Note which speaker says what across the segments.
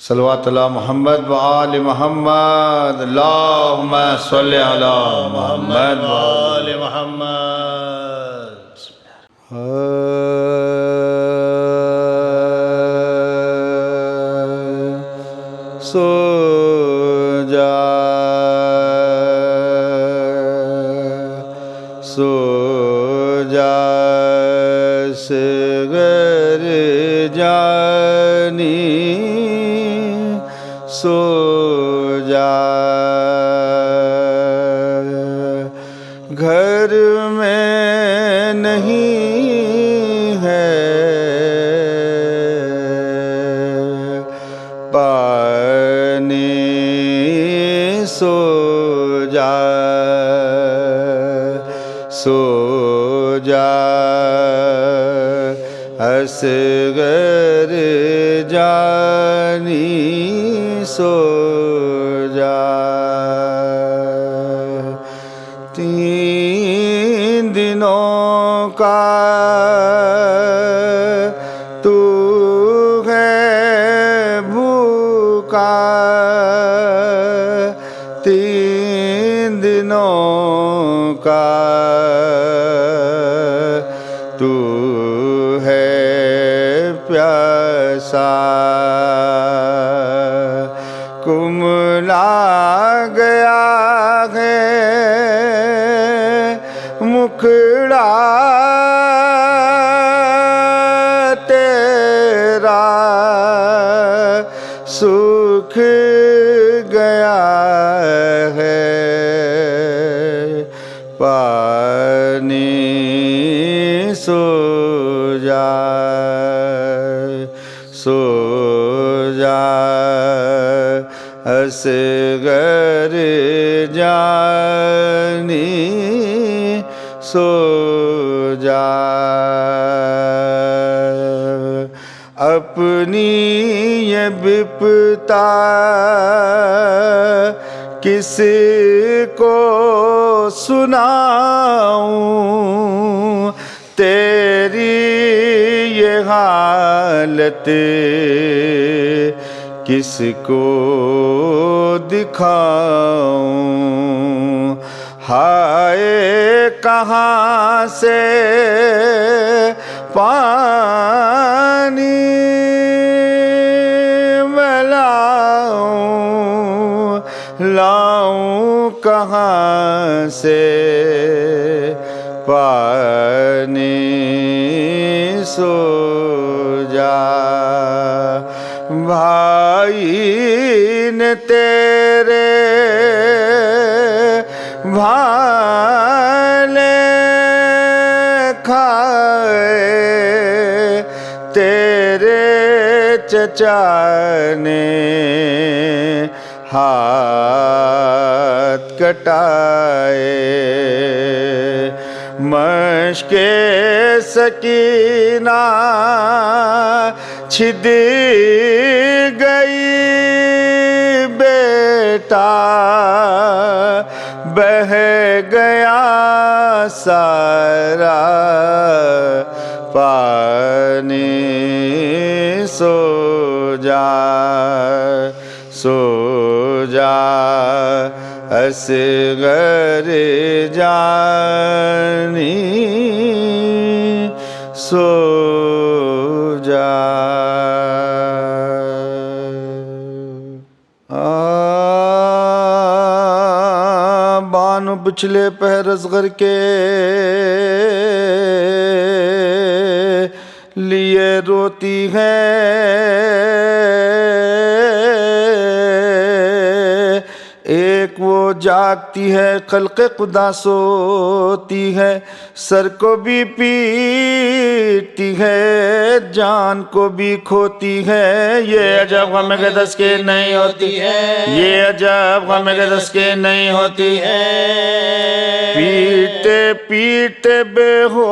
Speaker 1: صلوات اللہ محمد و آل محمد اللہم صلی علی محمد و آل
Speaker 2: محمد.
Speaker 1: سو جا سو جا سگر جانی سو جا گھر میں نہیں ہے پانی سو جا سو جا اصغر جانی سو جا 3 دنوں کا تو ہے بھوکا 3 دنوں کا تو ہے پیاسا کملا گیا ہے مکھڑا تیرا سوکھ گیا ہے پانی سو جا سو جا اصغر جانی سو جا اپنی یہ بپتا کس کو سناؤں تیری یہ حالت کس کو دکھاؤں ہائے کہاں سے پانی میں لاؤں کہاں سے پانی سو جا بھائی نے تیرے بھالے کھائے تیرے چچا نے ہاتھ کٹائے مشق سکینہ چھد گئی بیٹا بہہ گیا سارا پانی سو جا سو جا اصغر جانی سو جا بانو پچھلے پہر اصغر کے لیے روتی ہے ایک وہ جاگتی ہے خلق خدا سوتی ہے سر کو بھی پیٹتی ہے جان کو بھی کھوتی ہے یہ عجب غم کے دس کے نہیں ہوتی ہے یہ عجب غم کے دس کے نہیں ہوتی ہے پیٹے پیٹے بے ہوش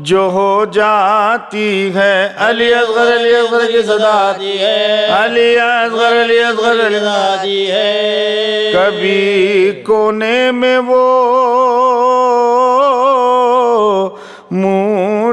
Speaker 1: جو ہو جاتی ہے علی اصغر کی صدا آتی ہے علی اصغر آتی ہے کبھی کونے میں وہ منہ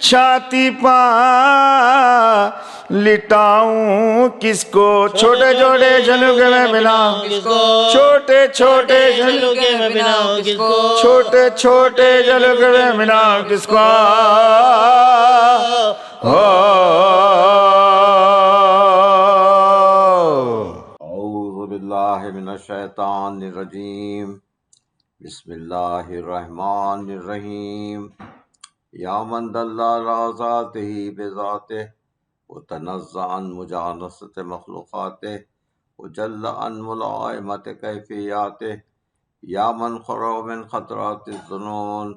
Speaker 1: چھاتی پا لٹاؤں کس کو، چھوٹے چھوٹے جھلکے میں بناؤں کس کو، چھوٹے چھوٹے
Speaker 2: جھلکے میں بناؤں کس کو،
Speaker 1: چھوٹے چھوٹے جھلکے میں بناؤں کس کو،
Speaker 3: اعوذ باللہ من الشیطان الرجیم، بسم اللہ الرحمن الرحیم۔ یا من دل علی ذاتہ بذاتہ وتنزہ عن مجانست مخلوقاتہ وجل عن ملائمت کیفیاتہ، یا من خرج من خطرات الظنون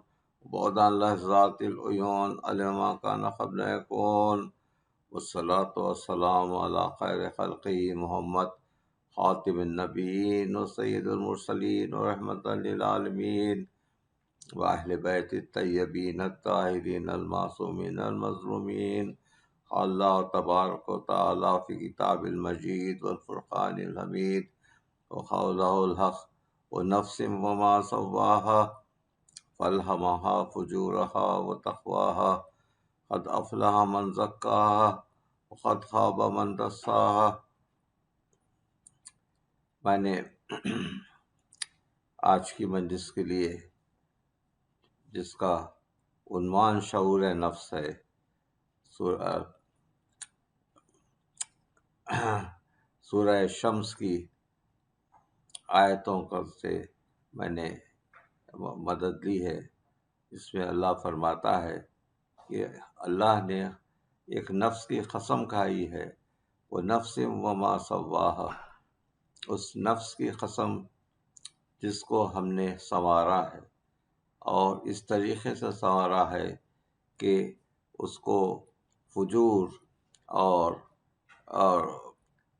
Speaker 3: بعد عن لحظات العیون علم ما کان قبل یکون، والصلاة والسلام علی خیر خلقہ محمد خاتم النبیین و سید المرسلین و رحمۃ للعالمین واہل بیت الطیبین الطاہرین المعصومین المظلومین۔ اللہ تبارک و تعالی فی کتاب المجید والفرقان الحمید وقولہ الحق ونفس وما سواها فالہمها فجورها وتقواها قد افلح من زکاها وقد خاب من دساها۔ میں نے آج کی مجلس کے لیے جس کا عنوان شعور نفس ہے، سورہ شمس کی آیتوں سے میں نے مدد لی ہے۔ اس میں اللہ فرماتا ہے کہ اللہ نے ایک نفس کی قسم کھائی ہے، وہ نفس وما سواہا، اس نفس کی قسم جس کو ہم نے سنوارا ہے، اور اس طریقے سے سنوارا ہے کہ اس کو فجور اور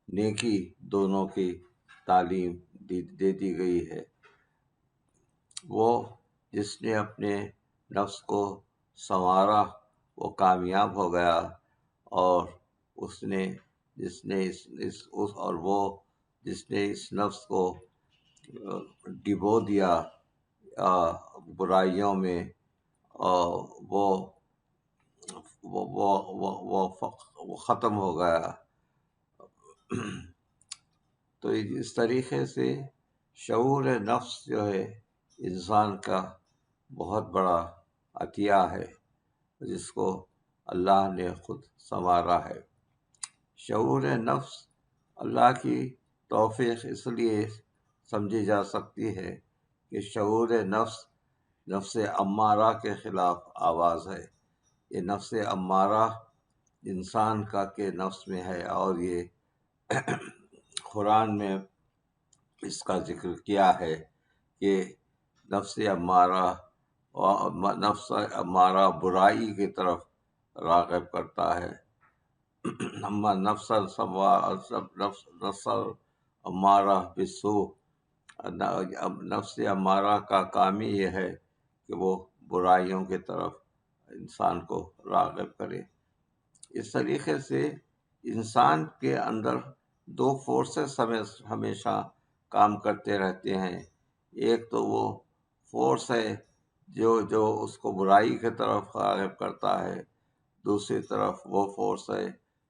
Speaker 3: نیکی دونوں کی تعلیم دے دی گئی ہے۔ وہ جس نے اپنے نفس کو سنوارا وہ کامیاب ہو گیا، اور جس نے اس نفس کو ڈبو دیا برائیوں میں، وہ ختم ہو گیا۔ تو اس طریقے سے شعور نفس جو ہے انسان کا بہت بڑا عطیہ ہے، جس کو اللہ نے خود سنوارا ہے۔ شعور نفس اللہ کی توفیق اس لیے سمجھی جا سکتی ہے کہ شعور نفس امارہ کے خلاف آواز ہے۔ یہ نفس امارہ انسان کے نفس میں ہے، اور یہ قرآن میں اس کا ذکر کیا ہے کہ نفس امارہ برائی کی طرف راغب کرتا ہے۔ نفس امارہ بالسوء، نفس امارہ کا کام ہی یہ ہے کہ وہ برائیوں کی طرف انسان کو راغب کرے۔ اس طریقے سے انسان کے اندر دو فورسز ہمیشہ کام کرتے رہتے ہیں۔ ایک تو وہ فورس ہے جو اس کو برائی کی طرف راغب کرتا ہے، دوسری طرف وہ فورس ہے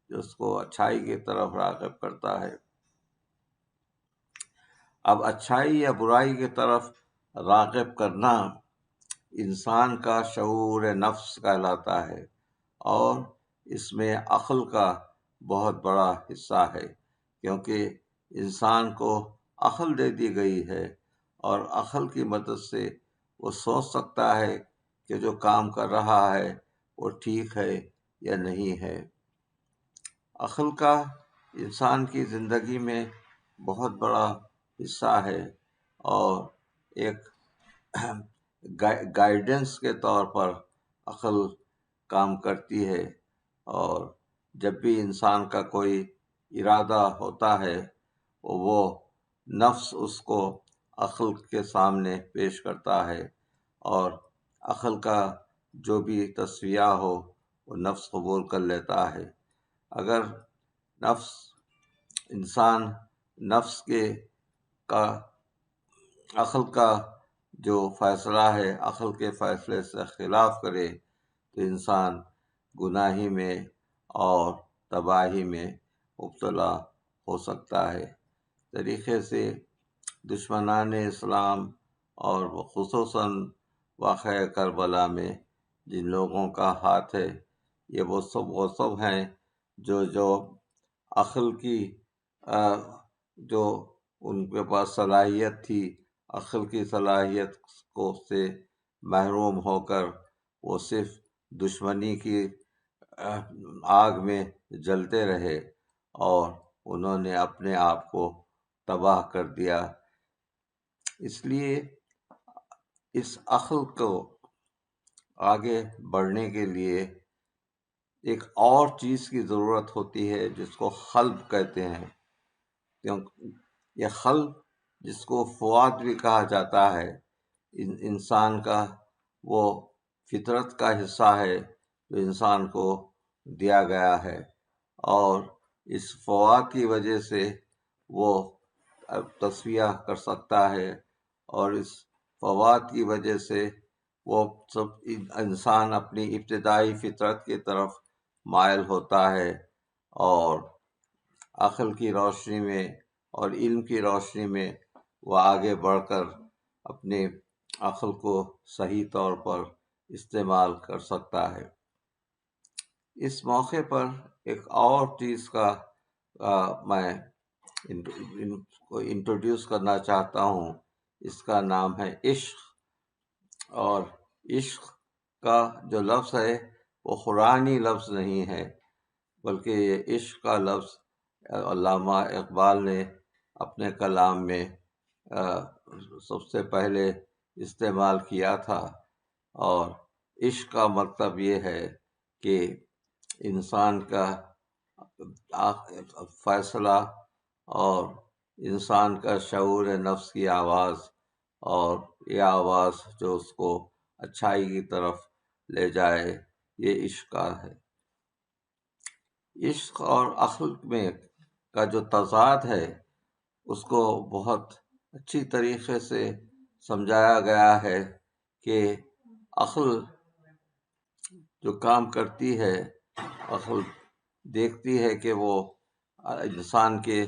Speaker 3: جو اس کو اچھائی کی طرف راغب کرتا ہے۔ اب اچھائی یا برائی کی طرف راغب کرنا انسان کا شعور نفس کہلاتا ہے، اور اس میں عقل کا بہت بڑا حصہ ہے، کیونکہ انسان کو عقل دے دی گئی ہے، اور عقل کی مدد سے وہ سوچ سکتا ہے کہ جو کام کر رہا ہے وہ ٹھیک ہے یا نہیں ہے۔ عقل کا انسان کی زندگی میں بہت بڑا حصہ ہے، اور ایک گائیڈنس کے طور پر عقل کام کرتی ہے، اور جب بھی انسان کا کوئی ارادہ ہوتا ہے وہ نفس اس کو عقل کے سامنے پیش کرتا ہے، اور عقل کا جو بھی تصفیہ ہو وہ نفس قبول کر لیتا ہے۔ اگر نفس کا عقل کا جو فیصلہ ہے عقل کے فیصلے سے خلاف کرے تو انسان گناہی میں اور تباہی میں مبتلا ہو سکتا ہے۔ طریقے سے دشمنان اسلام اور خصوصاً واقعہ کربلا میں جن لوگوں کا ہاتھ ہے، یہ وہ سب ہیں جو عقل کی جو ان کے پاس صلاحیت تھی، عقل کی صلاحیت کو سے محروم ہو کر وہ صرف دشمنی کی آگ میں جلتے رہے اور انہوں نے اپنے آپ کو تباہ کر دیا۔ اس لیے اس عقل کو آگے بڑھنے کے لیے ایک اور چیز کی ضرورت ہوتی ہے جس کو قلب کہتے ہیں، یہ قلب جس کو فؤاد بھی کہا جاتا ہے، انسان کا وہ فطرت کا حصہ ہے جو انسان کو دیا گیا ہے، اور اس فؤاد کی وجہ سے وہ تصفیہ کر سکتا ہے، اور اس فوات کی وجہ سے وہ سب انسان اپنی ابتدائی فطرت کی طرف مائل ہوتا ہے، اور عقل کی روشنی میں اور علم کی روشنی میں وہ آگے بڑھ کر اپنے عقل کو صحیح طور پر استعمال کر سکتا ہے۔ اس موقع پر ایک اور چیز کا میں انٹروڈیوس کرنا چاہتا ہوں، اس کا نام ہے عشق۔ اور عشق کا جو لفظ ہے وہ قرآنی لفظ نہیں ہے، بلکہ یہ عشق کا لفظ علامہ اقبال نے اپنے کلام میں سب سے پہلے استعمال کیا تھا، اور عشق کا مطلب یہ ہے کہ انسان کا فیصلہ اور انسان کا شعور نفس کی آواز، اور یہ آواز جو اس کو اچھائی کی طرف لے جائے، یہ عشق کا ہے۔ عشق اور عقل میں کا جو تضاد ہے اس کو بہت اچھی طریقے سے سمجھایا گیا ہے کہ عقل جو کام کرتی ہے، عقل دیکھتی ہے کہ وہ انسان کے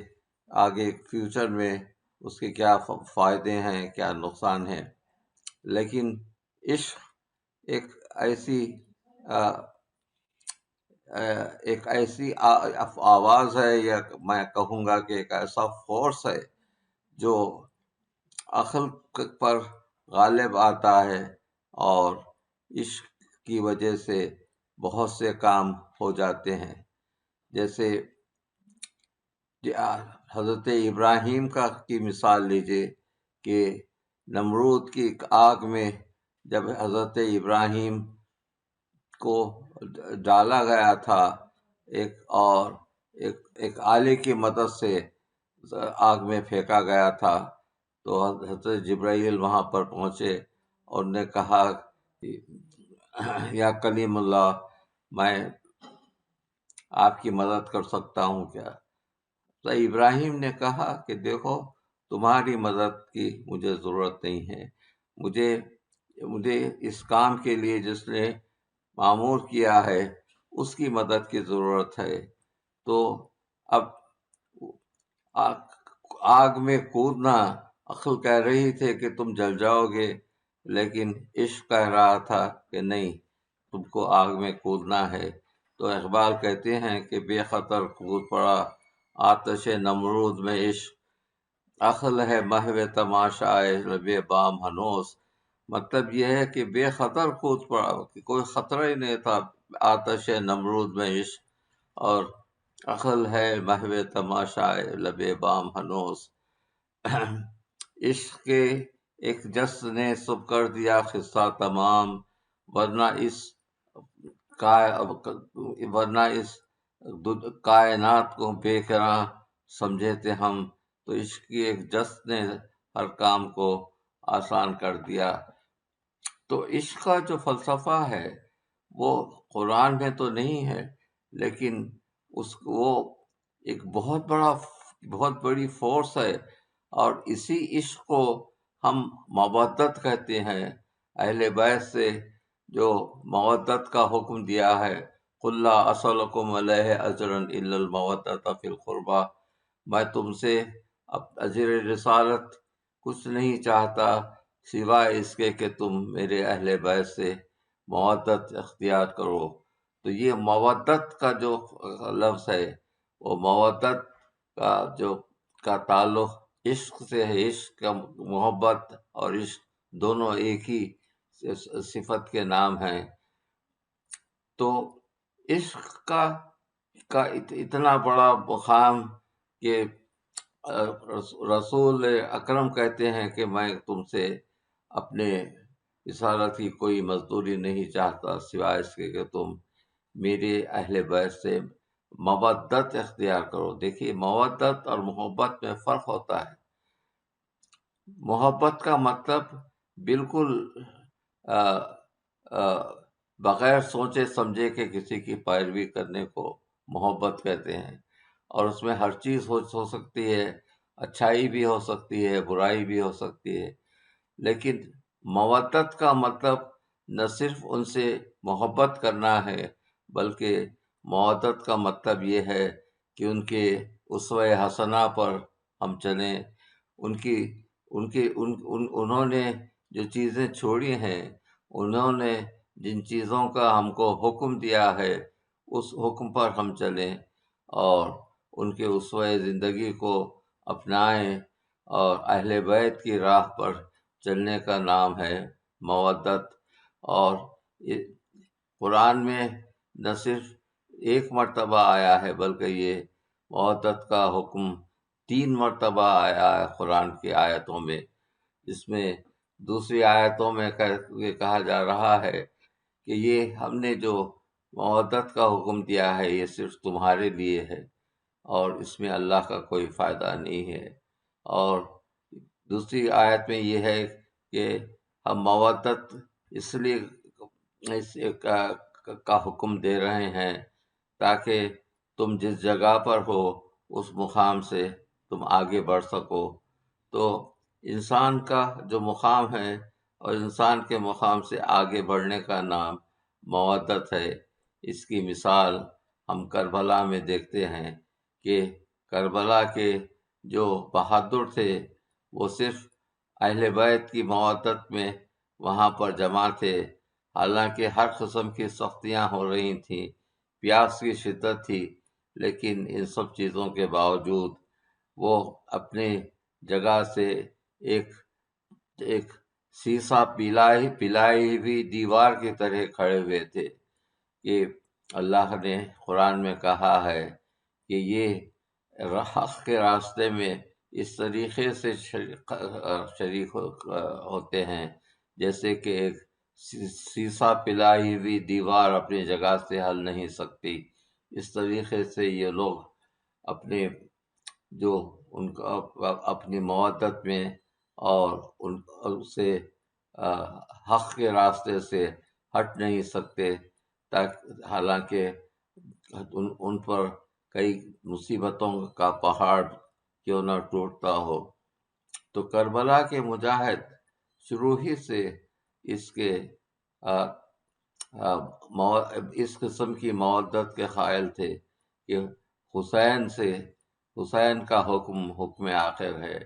Speaker 3: آگے فیوچر میں اس کے کیا فائدے ہیں، کیا نقصان ہیں، لیکن عشق ایک ایسی آواز ہے، یا میں کہوں گا کہ ایک ایسا فورس ہے جو عقل پر غالب آتا ہے، اور عشق کی وجہ سے بہت سے کام ہو جاتے ہیں۔ جیسے حضرت ابراہیم کی مثال لیجئے کہ نمرود کی آگ میں جب حضرت ابراہیم کو ڈالا گیا تھا، ایک آلے کی مدد سے آگ میں پھینکا گیا تھا، تو حضرت جبرائیل وہاں پر پہنچے اور نے کہا یا کلیم اللہ، میں آپ کی مدد کر سکتا ہوں کیا؟ تو ابراہیم نے کہا کہ دیکھو، تمہاری مدد کی مجھے ضرورت نہیں ہے، مجھے اس کام کے لیے جس نے معمور کیا ہے اس کی مدد کی ضرورت ہے۔ تو اب آگ میں کودنا، عقل کہہ رہی تھی کہ تم جل جاؤ گے، لیکن عشق کہہ رہا تھا کہ نہیں، تم کو آگ میں کودنا ہے۔ تو اقبال کہتے ہیں کہ بے خطر کود پڑا آتش نمرود میں عشق، عقل ہے محو تماشائے لب بام ہنوز۔ مطلب یہ ہے کہ بے خطر کود پڑا، کہ کوئی خطرہ ہی نہیں تھا آتش نمرود میں عشق، اور عقل ہے محو تماشائے لب بام ہنوز۔ عشق کے ایک جس نے سب کر دیا قصہ تمام، ورنہ اس کائنات کو بے قرار سمجھے تھے ہم۔ تو عشق کی ایک جس نے ہر کام کو آسان کر دیا۔ تو عشق کا جو فلسفہ ہے وہ قرآن میں تو نہیں ہے، لیکن وہ ایک بہت بڑی فورس ہے، اور اسی عشق کو ہم مودت کہتے ہیں۔ اہل بیت سے جو مودت کا حکم دیا ہے قل لا اسألکم علیہ اجرا الا المودۃ فی القربى، میں تم سے اجر رسالت کچھ نہیں چاہتا سوائے اس کے کہ تم میرے اہل بیت سے مودت اختیار کرو۔ تو یہ مودت کا جو لفظ ہے، وہ مودت کا تعلق عشق سے ہے۔ عشق کا، محبت اور عشق دونوں ایک ہی صفت کے نام ہیں۔ تو عشق کا اتنا بڑا مقام کہ رسول اکرم کہتے ہیں کہ میں تم سے اپنے رسالت کی کوئی مزدوری نہیں چاہتا سوائے اس کے کہ تم میرے اہل بیت سے مودت اختیار کرو۔ دیکھیے، مودت اور محبت میں فرق ہوتا ہے۔ محبت کا مطلب بالکل بغیر سوچے سمجھے کہ کسی کی پیروی کرنے کو محبت کہتے ہیں، اور اس میں ہر چیز ہو سکتی ہے، اچھائی بھی ہو سکتی ہے، برائی بھی ہو سکتی ہے۔ لیکن مودت کا مطلب نہ صرف ان سے محبت کرنا ہے، بلکہ مودت کا مطلب یہ ہے کہ ان کے اسوہ حسنہ پر ہم چلیں، انہوں نے جو چیزیں چھوڑی ہیں، انہوں نے جن چیزوں کا ہم کو حکم دیا ہے، اس حکم پر ہم چلیں اور ان کے اسوہ زندگی کو اپنائیں، اور اہل بیت کی راہ پر چلنے کا نام ہے مودت۔ اور قرآن میں نہ صرف ایک مرتبہ آیا ہے، بلکہ یہ مودت کا حکم 3 مرتبہ آیا ہے قرآن کی آیتوں میں، جس میں دوسری آیتوں میں یہ کہا جا رہا ہے کہ یہ ہم نے جو مودت کا حکم دیا ہے یہ صرف تمہارے لیے ہے، اور اس میں اللہ کا کوئی فائدہ نہیں ہے۔ اور دوسری آیت میں یہ ہے کہ ہم مودت اس لیے کا حکم دے رہے ہیں تاکہ تم جس جگہ پر ہو اس مقام سے تم آگے بڑھ سکو۔ تو انسان کا جو مقام ہے اور انسان کے مقام سے آگے بڑھنے کا نام مودت ہے۔ اس کی مثال ہم کربلا میں دیکھتے ہیں کہ کربلا کے جو بہادر تھے وہ صرف اہل بیت کی مودت میں وہاں پر جمع تھے، حالانکہ ہر قسم کی سختیاں ہو رہی تھیں، پیاس کی شدت تھی، لیکن ان سب چیزوں کے باوجود وہ اپنے جگہ سے ایک سیسا پلائی ہوئی دیوار کی طرح کھڑے ہوئے تھے کہ اللہ نے قرآن میں کہا ہے کہ یہ حق کے راستے میں اس طریقے سے شریک ہوتے ہیں جیسے کہ ایک سیسا پلائی ہوئی دیوار اپنی جگہ سے ہل نہیں سکتی۔ اس طریقے سے یہ لوگ اپنی مودت میں اور ان سے حق کے راستے سے ہٹ نہیں سکتے، حالانکہ ان پر کئی مصیبتوں کا پہاڑ کیوں نہ ٹوٹتا ہو۔ تو کربلا کے مجاہد شروع ہی سے اس قسم کی مودت کے قائل تھے کہ حسین کا حکم آخر ہے،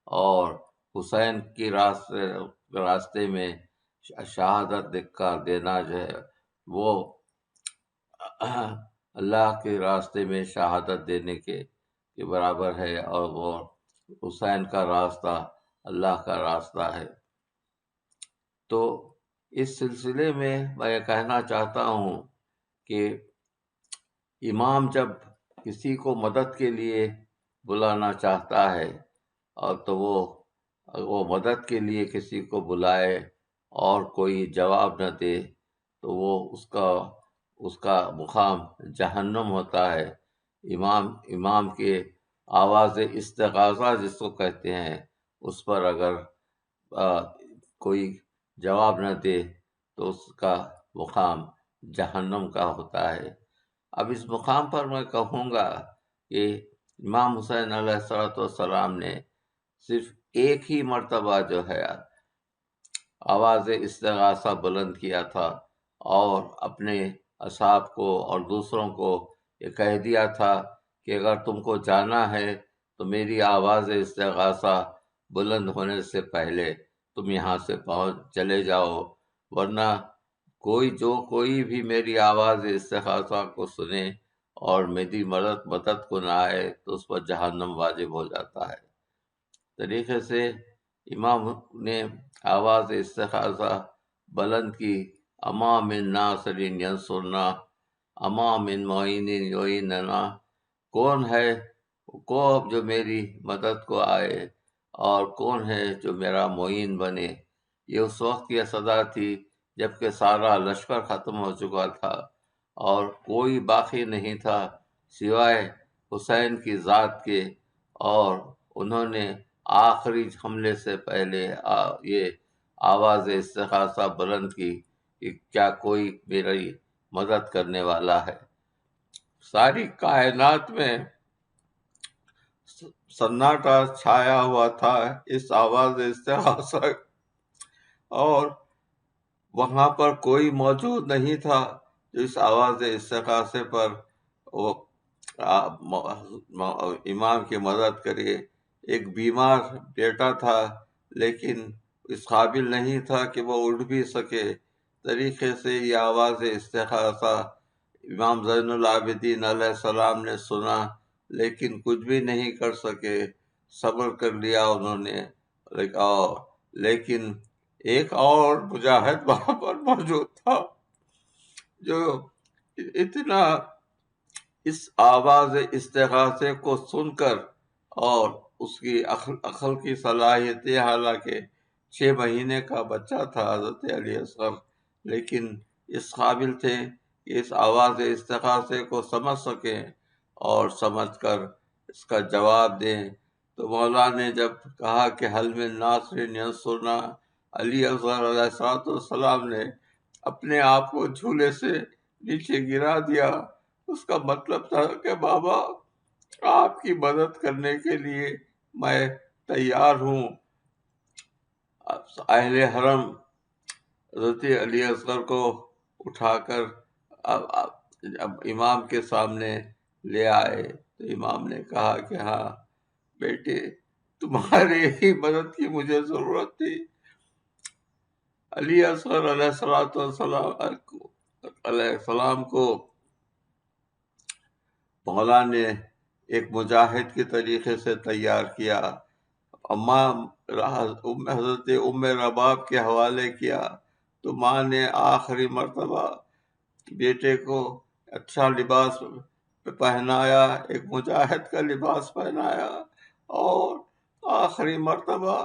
Speaker 3: اور حسین کی راستے میں شہادت کا دینا جو ہے وہ اللہ کے راستے میں شہادت دینے کے برابر ہے، اور وہ حسین کا راستہ اللہ کا راستہ ہے۔ تو اس سلسلے میں میں کہنا چاہتا ہوں کہ امام جب کسی کو مدد کے لیے بلانا چاہتا ہے اور تو وہ مدد کے لیے کسی کو بلائے اور کوئی جواب نہ دے تو وہ اس کا مقام جہنم ہوتا ہے۔ امام کے آواز استغاثہ جس کو کہتے ہیں، اس پر اگر کوئی جواب نہ دے تو اس کا مقام جہنم کا ہوتا ہے۔ اب اس مقام پر میں کہوں گا کہ امام حسین علیہ السلام نے صرف ایک ہی مرتبہ جو ہے آواز استغاثہ بلند کیا تھا، اور اپنے اصحاب کو اور دوسروں کو یہ کہہ دیا تھا کہ اگر تم کو جانا ہے تو میری آواز استغاثہ بلند ہونے سے پہلے تم یہاں سے چلے جاؤ، ورنہ کوئی بھی میری آواز استغاثہ کو سنے اور میری مدد کو نہ آئے تو اس پر جہنم واجب ہو جاتا ہے۔ طریقے سے امام نے آواز استغاثہ بلند کی، اما من ناصر ینصرنا اما من معین یعیننا، کون ہے جو میری مدد کو آئے اور کون ہے جو میرا معین بنے۔ یہ اس وقت کی صدا تھی جبکہ سارا لشکر ختم ہو چکا تھا اور کوئی باقی نہیں تھا سوائے حسین کی ذات کے، اور انہوں نے آخری حملے سے پہلے یہ آواز استغاثہ بلند کی کہ کیا کوئی میری مدد کرنے والا ہے۔ ساری کائنات میں سناٹا چھایا ہوا تھا اس آواز استغاثہ، اور وہاں پر کوئی موجود نہیں تھا جو اس آواز استغاثے پر وہ امام کی مدد کرے۔ ایک بیمار بیٹا تھا لیکن اس قابل نہیں تھا کہ وہ اٹھ بھی سکے۔ طریقے سے یہ آواز استغاثہ امام زین العابدین علیہ السلام نے سنا لیکن کچھ بھی نہیں کر سکے، صبر کر لیا انہوں نے۔ لیکن ایک اور مجاہد وہاں پر موجود تھا جو اتنا اس آواز استغاثے کو سن کر اور اس کی عقل کی صلاحیتیں، حالانکہ 6 مہینے کا بچہ تھا حضرت علی اصغر، لیکن اس قابل تھے کہ اس آواز استغاثے کو سمجھ سکیں اور سمجھ کر اس کا جواب دیں۔ تو مولا نے جب کہا کہ حل من ناصر ینصرنا، علی اصغر علیہ السلام نے اپنے آپ کو جھولے سے نیچے گرا دیا۔ اس کا مطلب تھا کہ بابا آپ کی مدد کرنے کے لیے میں تیار ہوں۔ اہل حرم حضرت علی اصغر کو اٹھا کر اب امام کے سامنے لے آئے تو امام نے کہا کہ ہاں بیٹے، تمہارے ہی مدد کی مجھے ضرورت تھی۔ علی اصغر علیہ السلام کو مولا نے ایک مجاہد کے طریقے سے تیار کیا، حضرت ام رباب کے حوالے کیا، تو ماں نے آخری مرتبہ بیٹے کو اچھا لباس پہنایا، ایک مجاہد کا لباس پہنایا، اور آخری مرتبہ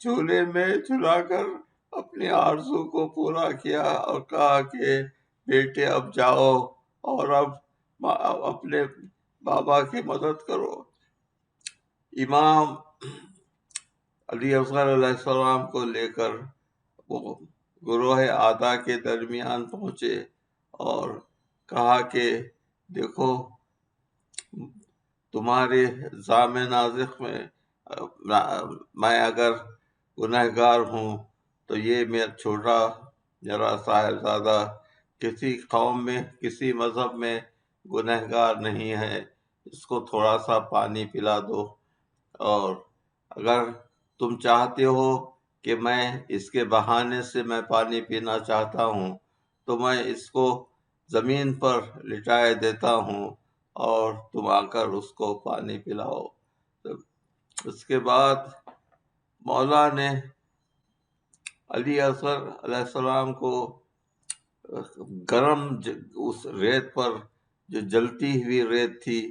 Speaker 3: جھولے میں جھلا کر اپنی آرزو کو پورا کیا اور کہا کہ بیٹے اب جاؤ اور اب اپنے بابا کی مدد کرو۔ امام علی اصغر علیہ السلام کو لے کر وہ گروہ آدھا کے درمیان پہنچے اور کہا کہ دیکھو تمہارے ذام نازک میں اگر گنہگار ہوں تو یہ میرا چھوٹا میرا صاحبزادہ کسی قوم میں کسی مذہب میں گنہگار نہیں ہے، اس کو تھوڑا سا پانی پلا دو، اور اگر تم چاہتے ہو کہ میں اس کے بہانے سے میں پانی پینا چاہتا ہوں تو میں اس کو زمین پر لٹائے دیتا ہوں اور تم آ کر اس کو پانی پلاؤ۔ اس کے بعد مولا نے علی اصغر علیہ السلام کو گرم اس ریت پر جو جلتی ہوئی ریت تھی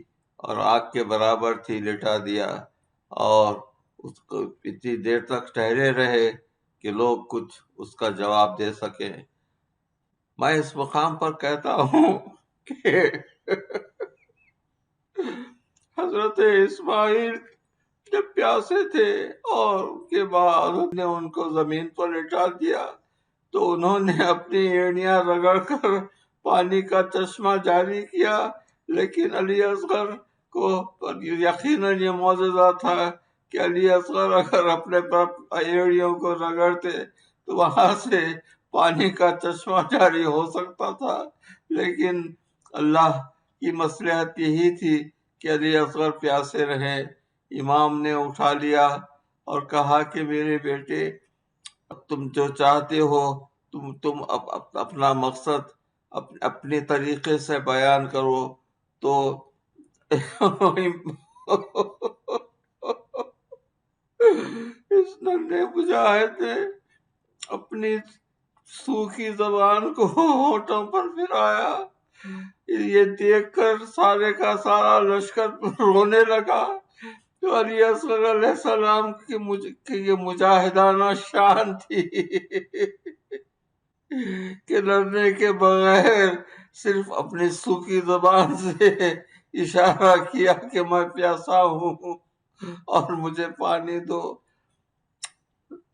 Speaker 3: اور آگ کے برابر تھی لٹا دیا، اور اس کو اتنی دیر تک ٹھہرے رہے کہ لوگ کچھ اس کا جواب دے سکیں۔ میں اس مقام پر کہتا ہوں کہ حضرت اسماعیل جب پیاسے تھے اور ان کے بعد نے ان کو زمین پر لٹا دیا تو انہوں نے اپنی ایڑیاں رگڑ کر پانی کا چشمہ جاری کیا، لیکن علی اصغر کو یقیناً یہ معجزہ تھا کہ علی اصغر اگر اپنے ایڑیوں کو رگڑتے تو وہاں سے پانی کا چشمہ جاری ہو سکتا تھا، لیکن اللہ کی مصلحت یہی تھی کہ علی اصغر پیاسے رہے۔ امام نے اٹھا لیا اور کہا کہ میرے بیٹے، تم جو چاہتے ہو تم اپنا مقصد اپنے طریقے سے بیان کرو۔ تو اس ننھے مجاہد نے اپنی سوکھی زبان کو ہونٹوں پر پھرایا۔ یہ دیکھ کر سارے کا سارا لشکر رونے لگا۔ تو علی اصغر علیہ السلام کی یہ مجاہدانہ شان تھی کہ لڑنے کے بغیر صرف اپنی سوکھی زبان سے اشارہ کیا کہ میں پیاسا ہوں اور مجھے پانی دو۔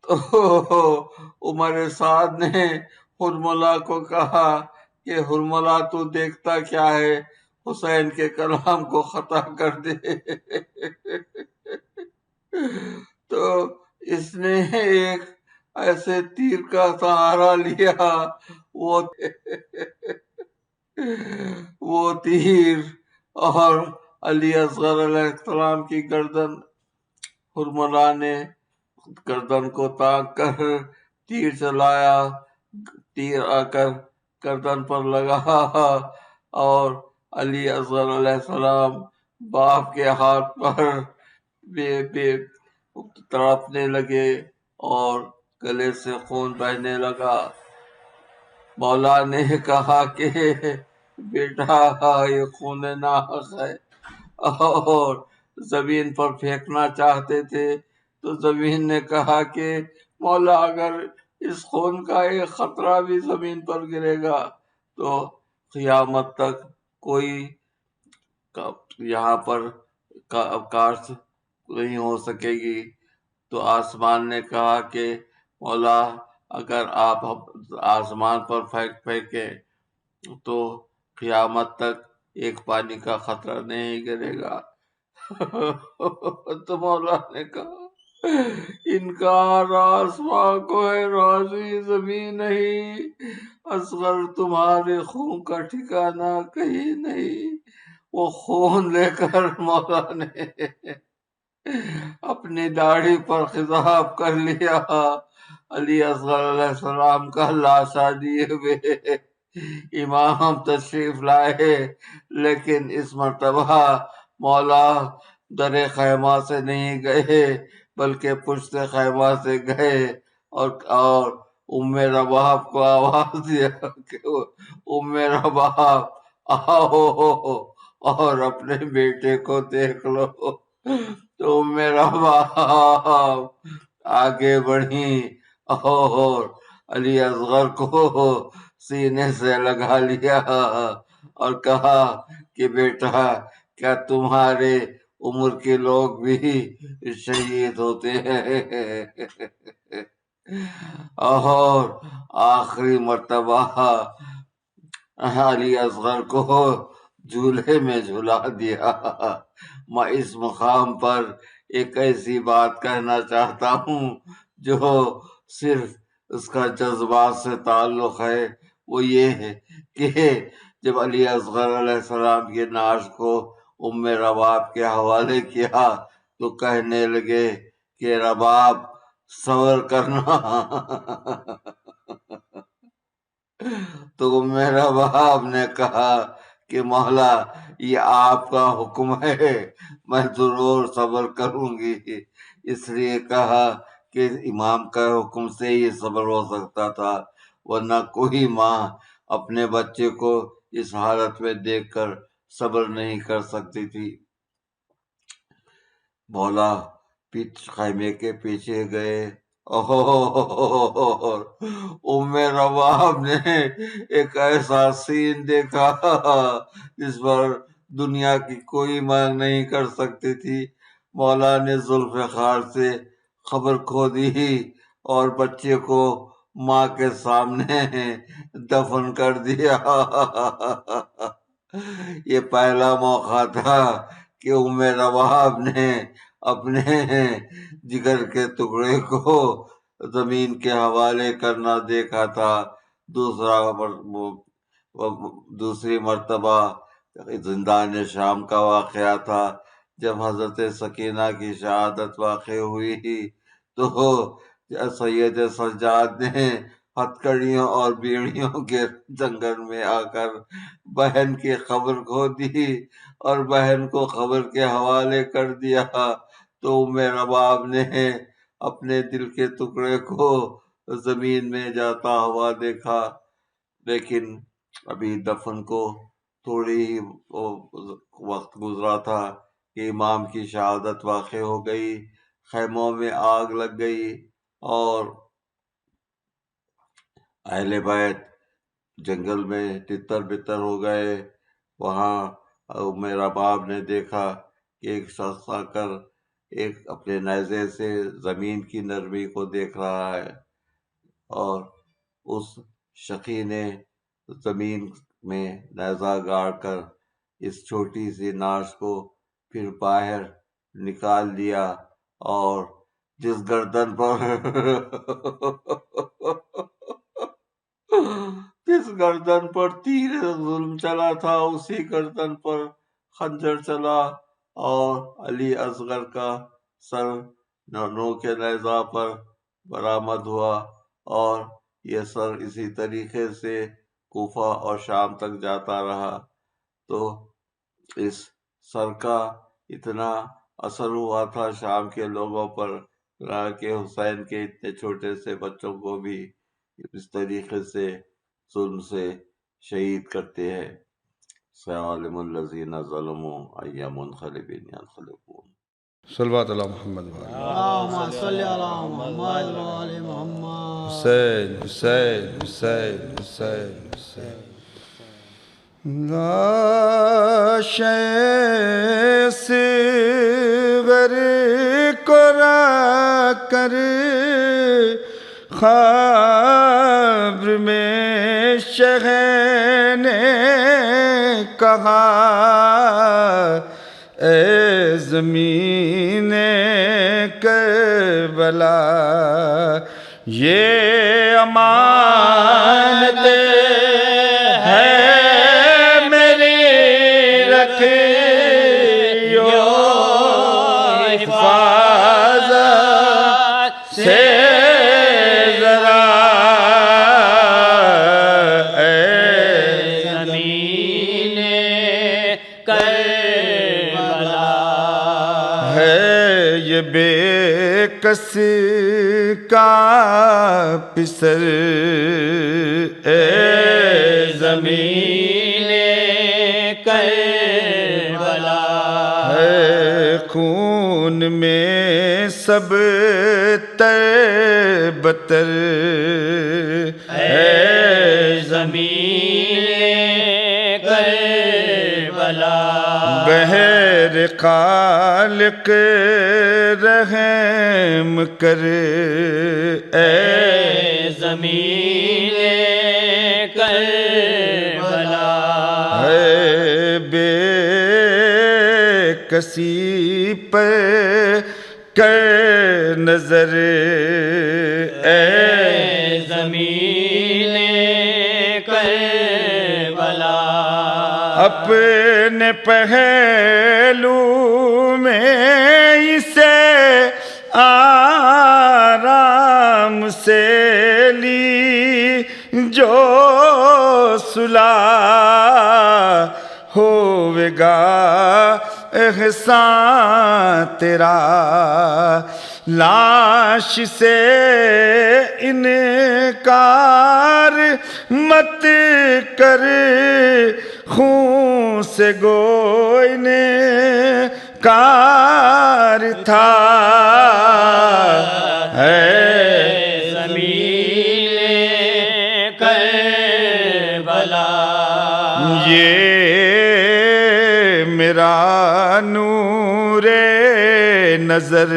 Speaker 3: تو عمر سعد نے حرملہ کو کہا کہ حرملہ تو دیکھتا کیا ہے، حسین کے کلام کو خطا کر دے۔ تو اس نے ایک ایسے تیر کا سہارا لیا، وہ تیر اور علی اصغر علیہ السلام کی گردن، حرملہ نے گردن کو تاک کر تیر چلایا، تیر آ کر گردن پر لگا اور علی اصغر علیہ السلام باپ کے ہاتھ پر بے تڑپنے لگے اور گلے سے خون بہنے لگا۔ مولا نے کہا کہ بیٹا یہ خون ناحق ہے، اور زمین پر پھینکنا چاہتے تھے تو زمین نے کہا کہ مولا اگر اس خون کا ایک خطرہ بھی زمین پر گرے گا تو قیامت تک کوئی یہاں پر کاشت نہیں ہو سکے گی۔ تو آسمان نے کہا کہ مولا اگر آپ آسمان پر پھینکیں تو قیامت تک ایک پانی کا خطرہ نہیں گرے گا۔ تو مولا نے کہا انکار آسمان کو ہے، راضی زمین نہیں، اصغر تمہارے خون کا ٹھکانہ کہیں نہیں۔ وہ خون لے کر مولا نے اپنی داڑھی پر خضاب کر لیا، علی اصغر علیہ السلام کا لاشا دیے ہوئے امام تشریف لائے، لیکن اس مرتبہ مولا در خیمہ سے نہیں گئے بلکہ پشت خیمہ سے گئے اور ام رباب کو آواز دیا کہ ام رباب آؤ اور اپنے بیٹے کو دیکھ لو۔ تو ام رباب آگے بڑھی اور علی اصغر کو سینے سے لگا لیا اور کہا کہ بیٹا کیا تمہارے عمر کے لوگ بھی شہید ہوتے ہیں؟ اور آخری مرتبہ علی اصغر کو جھولے میں جھلا دیا۔ میں اس مقام پر ایک ایسی بات کہنا چاہتا ہوں جو صرف اس کا جذبات سے تعلق ہے، وہ یہ ہے کہ جب علی اصغر علیہ السلام کی نعش کو ام رباب کے حوالے کیا تو کہنے لگے کہ رباب صبر کرنا۔ تو ام رباب نے کہا کہ مولا یہ آپ کا حکم ہے، میں ضرور صبر کروں گی۔ اس لیے کہا کہ امام کا حکم سے یہ صبر ہو سکتا تھا، ورنہ کوئی ماں اپنے بچے کو اس حالت میں دیکھ کر صبر نہیں کر سکتی تھی۔ مولا خیمے کے پیچھے گئے اور ام رباب نے ایک ایسا سین دیکھا جس پر دنیا کی کوئی مانگ نہیں کر سکتی تھی۔ مولا نے ذوالفقار سے خبر کھو دی اور بچے کو ماں کے سامنے دفن کر دیا۔ یہ پہلا موقع تھا کہ ام رباب نے اپنے جگر کے ٹکڑے کو زمین کے حوالے کرنا دیکھا تھا۔ دوسرا وہ دوسری مرتبہ زندان شام کا واقعہ تھا، جب حضرت سکینہ کی شہادت واقع ہوئی تو سید سجاد نے ہتھکڑیوں اور بیڑیوں کے جنگل میں آ کر بہن کی خبر کھو دی اور بہن کو خبر کے حوالے کر دیا۔ تو ام رباب نے اپنے دل کے ٹکڑے کو زمین میں جاتا ہوا دیکھا، لیکن ابھی دفن کو تھوڑی ہی وقت گزرا تھا کہ امام کی شہادت واقع ہو گئی، خیموں میں آگ لگ گئی اور اہل بیت جنگل میں تتر بتر ہو گئے۔ وہاں ام رباب نے دیکھا کہ ایک شخص آ کر ایک اپنے نیزے سے زمین کی نرمی کو دیکھ رہا ہے، اور اس شقی نے زمین میں نیزہ گاڑ کر اس چھوٹی سی ناش کو پھر باہر نکال دیا، اور جس گردن پر جس گردن پر تیر ظلم چلا تھا اسی گردن پر خنجر چلا، اور علی اصغر کا سر نو کے نیزہ پر برآمد ہوا، اور یہ سر اسی طریقے سے کوفہ اور شام تک جاتا رہا۔ تو اس سر کا اتنا اثر ہوا تھا شام کے لوگوں پر کہ حسین کے اتنے چھوٹے سے بچوں کو بھی اس طریقے سے ظلم سے شہید کرتے ہیں۔ سَيَعْلَمُ الَّذِينَ ظَلَمُوا أَيَّ مُنقَلِبٍ يَنقَلِبُونَ۔
Speaker 1: صلوات اللہ محمد
Speaker 2: اللهم صل على محمد وآل محمد۔
Speaker 1: حسین حسین حسین حسین حسین لاش صغر کو رکھ کر قبر میں شہہ نے کہا، اے زمین کربلا یہ امانت ہے میری، رکھیو حفاظت سے ذرا، اے
Speaker 2: زمین کربلا
Speaker 1: ہے یہ بے کس کا پسر، اے
Speaker 2: زمین کربلا
Speaker 1: ہے خون میں سب تر بتر،
Speaker 2: اے زمین کربلا
Speaker 1: بہر خالق رحم کر،
Speaker 2: اے زمین کربلا
Speaker 1: ہے بے کسی پر کر نظر،
Speaker 2: اے زمین کربلا
Speaker 1: اپنے پہلو میں اسے آرام سے لی جو صلح ہوئے گا احسان تیرا، لاش سے انکار مت کر، خون سے گوئی نے کار تھا،
Speaker 2: اے زمین کربلا
Speaker 1: یہ میرا نور نظر،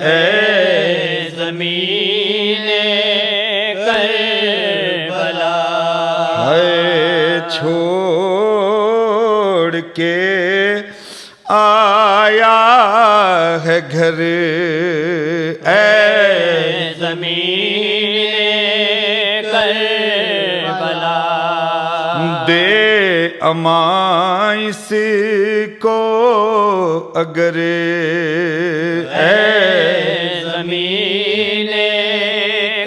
Speaker 2: اے زمین کربلا
Speaker 1: ہے چھوڑ کے آیا ہے گھر،
Speaker 2: اے زمین کربلا
Speaker 1: اماں اس کو اگر
Speaker 2: اے زمین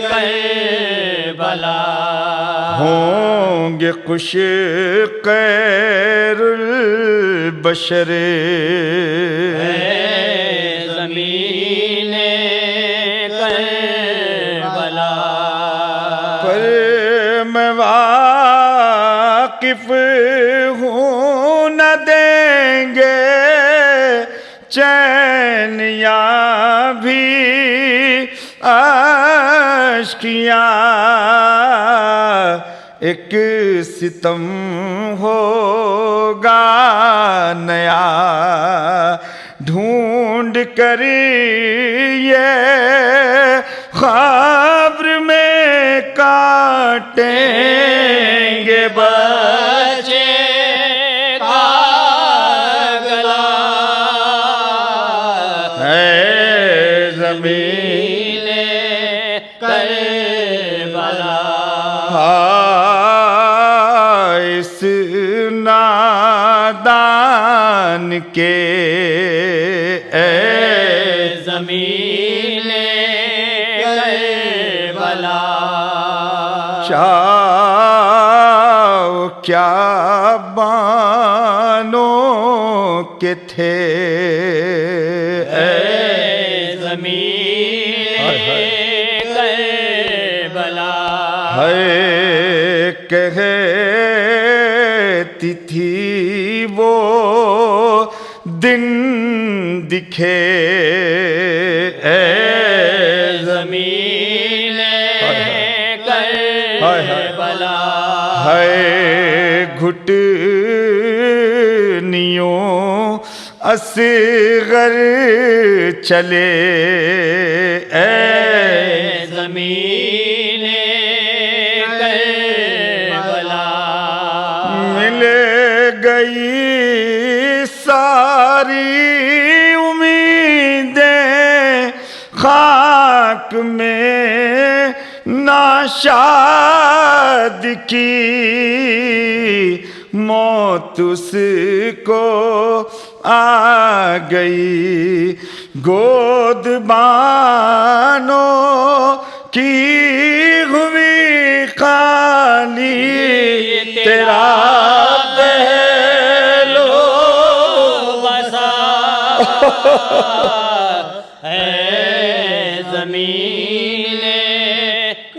Speaker 2: کربلا
Speaker 1: ہوں گے خوش خیر البشر
Speaker 2: اے زمین کربلا
Speaker 1: پر میں واقف ہوں نہ دیں گے چین یا بھی اشکیاں ایک ستم ہوگا نیا ڈھونڈ کر یہ خبر میں کاٹیں گے
Speaker 2: بچے کا گلا
Speaker 1: اے زمین
Speaker 2: کربلا
Speaker 1: اس نادان کے اے
Speaker 2: زمین کربلا
Speaker 1: چاؤ کیا بانوں کے تھے
Speaker 2: اے زمین کربلا
Speaker 1: ہے کہتی تھی وہ دن دکھے اے
Speaker 2: زمین کربلا
Speaker 1: ہے گھٹنیوں اصغر چلے اے
Speaker 2: زمین کربلا
Speaker 1: مل گئی ساری امیدیں خاک میں ناشاد کی موت اس کو آ گئی گود بانوں کی ہوئی خالی تیرا پہلو
Speaker 2: بسا اے زمین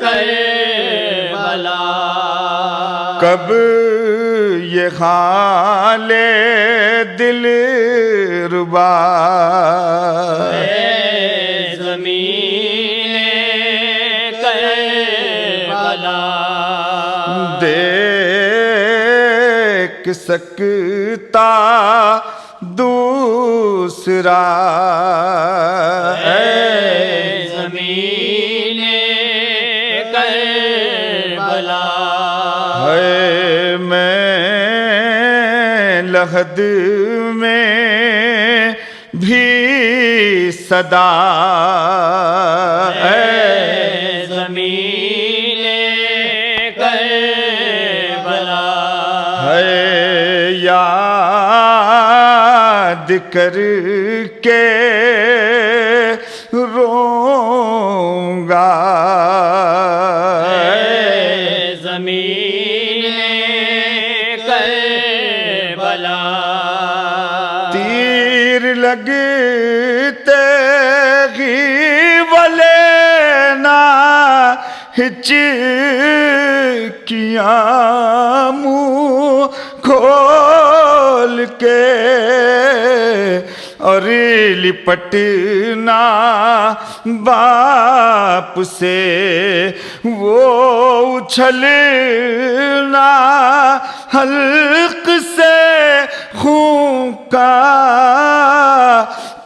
Speaker 2: کربلا
Speaker 1: کب یہ حال دل ربا
Speaker 2: اے زمین کربلا
Speaker 1: دیکھ سکتا دوسرا
Speaker 2: اے زمین کربلا
Speaker 1: ہے میں لحد میں بھی صدا
Speaker 2: اے زمین کربلا
Speaker 1: ہے یاد کر کے روں گا
Speaker 2: اے زمین کربلا
Speaker 1: تیر لگتے ہی ولینا ہچکیاں منہ کھول کے اور لپٹنا باپ سے وہ اچھلنا حلق سے خون کا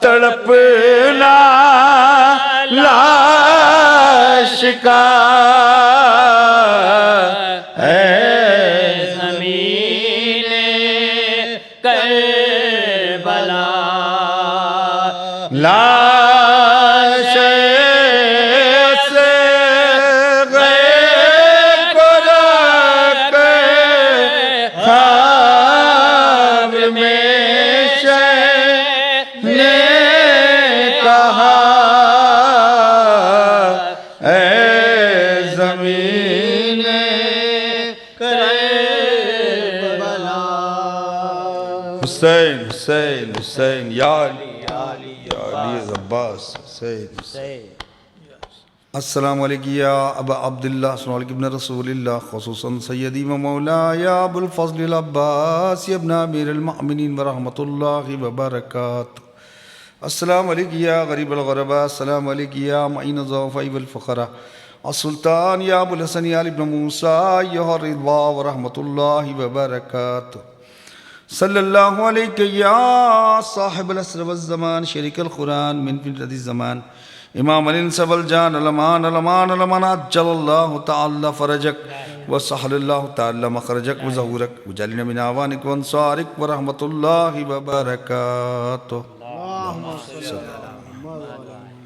Speaker 1: تڑپنا لاش کا
Speaker 2: اے زمین کربلا
Speaker 1: لاش سے غیر کو رکھ حسین یا علی عباس حسین. السلام علیکم یا ابا عبداللہ، السلام علیکم ابن رسول اللہ، خصوصاً سیدی و مولایا ابو الفضل العباس ابن امیر المؤمنین ورحمۃ اللہ وبرکاتہ. السلام علیکم یا غریب الغرباء، السلام علیکم یا معین الضعفاء والفقراء، السلطان یا ابو الحسن علی بن موسیٰ ایھا الرضا ورحمۃ اللہ وبرکاتہ. صلی اللہ علیہ یا صاحب العصر والزمان، شریک القرآن من فطرت الزمان، امام الانس والجان، الامان الامان الامان، عجل اللہ تعالی فرجک وسہل اللہ تعالی مخرجک وظہورک وجعلنا من اعوانک وانصارک ورحمۃ اللہ وبرکاتہ.
Speaker 2: اللہم صلی اللہ علیہ وسلم.